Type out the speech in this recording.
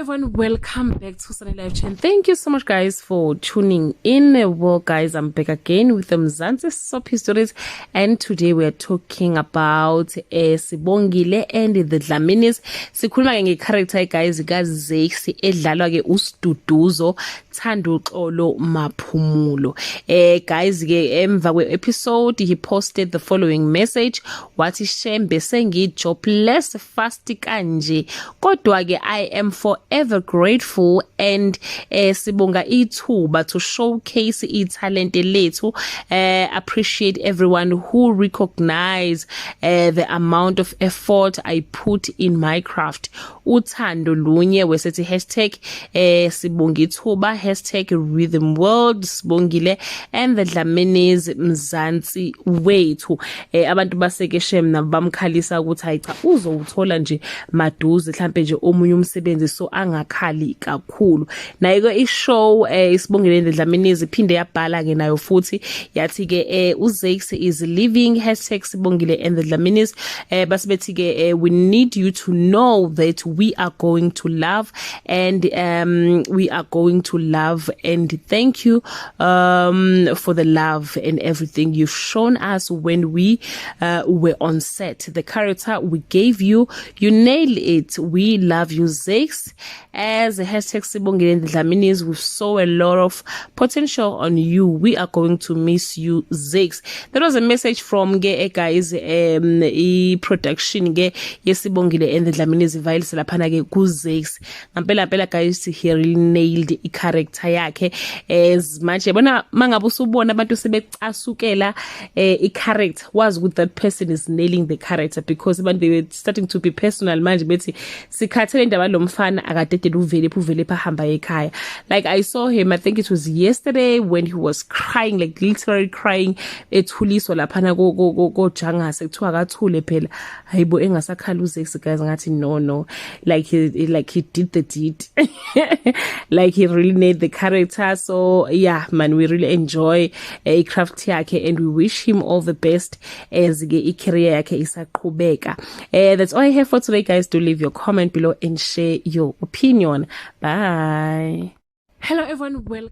everyone, welcome back to Sunny Live Channel. Thank you so much guys for tuning in. Well guys, I'm back again with the Mzansi Soap Stories, and today we are talking about Sibongile and the Dlaminis. Sikhuluma ke nge-character guys kaZakes edlalwa ke uSiduduzo Thandoxolo Maphumulo. Guys ke emva kwe-episode he posted the following message wathi Shembe sengi jobless fast kanje kodwa ke I am forever grateful and sibonga ithuba to showcase talent lethu. Appreciate everyone who recognize the amount of effort I put in my craft. Uthando lunye wesethi #sibonga ithuba #rhythm world Sibongile and the Dlaminis Mzansi wethu. Abantu baseke Shembe bamkhalisa ukuthi hayicha uzowuthola nje maduze mhlambe nje omunye umsebenzi so angakhali kakhulu. Nayo ishow Sibongile and the Dlaminis iphinde yabhala ke nayo futhi yathi ke uZakes is living #Sibongile and the Dlaminis basibethi ke we need you to know that we are going to love and we are going to love and thank you for the love and everything you've shown us when we were on set. The character we gave you nailed it. We love you Zakes. As a #Sibongile and the Dlaminis, we saw a lot of potential on you. We are going to miss you Zakes. There was a message from guys production Sibongile and the Dlaminis vials laphana ke ku Zakes. Ngempela guys he really nailed I character yakhe as much yabona mangabe usubona abantu sebecasukela I character was with that person is nailing the character because abantu they were starting to be personal manje bethi sikhathele indaba lomfana akadedela uvele hamba ekhaya. Like I saw him, I think it was yesterday when he was crying, like literally crying ethuliswa laphana go jangase kuthiwa akathule phela hayibo engasakhala uZakes guys ngathi no like he did the deed like he really made the character. So yeah man, we really enjoy craft yakhe and we wish him all the best as I career yakhe isaqhubeka. That's all I have for today guys. Do leave your comment below and share your opinion. Bye. Hello everyone, welcome.